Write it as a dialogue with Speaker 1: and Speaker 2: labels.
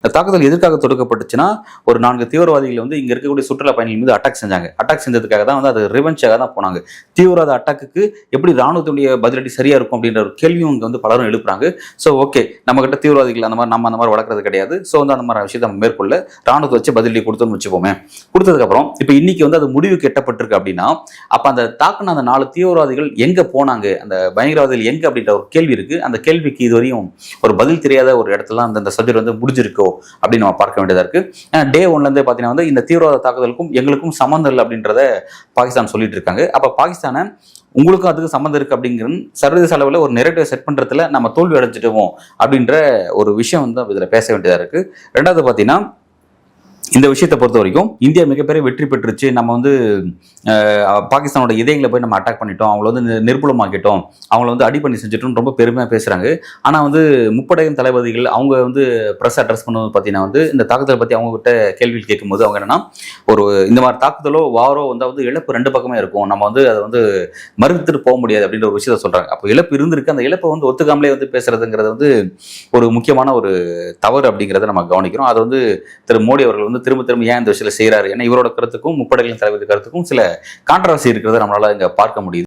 Speaker 1: இந்த தாக்குதல் எதற்காக தொடுக்கப்பட்டுச்சுன்னா, ஒரு 4 தீவிரவாதிகள் வந்து இங்க இருக்கக்கூடிய சுற்றுலா பயணிகள் மீது அட்டாக் செஞ்சாங்க. அட்டாக் செஞ்சதுக்காக தான் வந்து அது ரிவெஞ்சாக தான் போனாங்க. தீவிரவாத அட்டாக்குக்கு எப்படி ராணுவத்துடைய பதிலடி சரியா இருக்கும் அப்படின்ற ஒரு கேள்வியும் இங்க வந்து பலரும் எழுப்புறாங்க. ஸோ ஓகே, நம்மகிட்ட தீவிரவாதிகள் அந்த மாதிரி வளர்க்கறது கிடையாது. ஸோ வந்து அந்த மாதிரி விஷயத்தை நம்ம மேற்கொள்ள ராணுவத்தை வச்சு பதிலடி கொடுத்தோம்னு வச்சுப்போமே. கொடுத்ததுக்கப்புறம் இப்போ இன்னைக்கு வந்து அது முடிவுக்கு எட்டப்பட்டிருக்கு அப்படின்னா, அப்ப அந்த தாக்குன அந்த 4 தீவிரவாதிகள் எங்க போனாங்க? அந்த பயங்கரவாதிகள் எங்க அப்படின்ற ஒரு கேள்வி இருக்கு. அந்த கேள்விக்கு இதுவரையும் ஒரு பதில் தெரியாத ஒரு இடத்துல அந்த சப்ஜெக்ட் வந்து முடிஞ்சிருக்கோ அப்படின்னு நம்ம பார்க்க வேண்டியதா இருக்கு. டே ஒன்ல இருந்தே பாத்தீங்கன்னா வந்து இந்த தீவிரவாத தாக்குதலுக்கும் எங்களுக்கும் சம்மந்தம் இல்லை அப்படின்றத பாகிஸ்தான் சொல்லிட்டு இருக்காங்க. அப்ப பாகிஸ்தானை உங்களுக்கும் அதுக்கு சம்மந்தம் இருக்கு அப்படிங்கிற சர்வதேச அளவில் ஒரு நெரேட்டிவ் செட் பண்றதுல நம்ம தோல்வி அடைஞ்சிட்டோம் அப்படின்ற ஒரு விஷயம் வந்து இதுல பேச வேண்டியதா இருக்கு. ரெண்டாவது பாத்தீங்கன்னா, இந்த விஷயத்தை பொறுத்த வரைக்கும் இந்தியா மிகப்பெரிய வெற்றி பெற்றுச்சு. நம்ம வந்து பாகிஸ்தானோட இதயங்களை போய் நம்ம அட்டாக் பண்ணிட்டோம், அவங்கள வந்து நிர்புலமாக்கிட்டோம், அவங்கள வந்து அடி பண்ணி செஞ்சுட்டோம் ரொம்ப பெருமையாக பேசுறாங்க. ஆனால் வந்து முப்படையின் தளபதிகள் அவங்க வந்து ப்ரெஸ் அட்ரஸ் பண்ணுவது பார்த்தீங்கன்னா வந்து இந்த தாக்குதலை பற்றி அவங்க கிட்ட கேள்வி கேட்கும்போது அவங்க என்னன்னா, ஒரு இந்த மாதிரி தாக்குதலோ வாரோ வந்து இழப்பு 2 பக்கமே இருக்கும், நம்ம வந்து அதை வந்து மறுத்துட்டு போக முடியாது அப்படின்ற ஒரு விஷயத்த சொல்றாங்க. அப்போ இழப்பு இருந்திருக்கு, அந்த இழப்பை வந்து ஒத்துக்காமலே வந்து பேசுறதுங்கிறது வந்து ஒரு முக்கியமான ஒரு தவறு அப்படிங்கிறத நம்ம கவனிக்கிறோம். அது வந்து திரு மோடி அவர்கள் வந்து திரும்ப திரும்ப ஏன் இந்த விஷயத்துல செய்யறாரு, ஏன்னா இவரோட கருத்துக்கும் முப்படைகளின் தளபதி கருத்துக்கும் சில கான்ட்ரவர்சி இருக்கிறத நம்மளால இங்க பார்க்க முடியுது.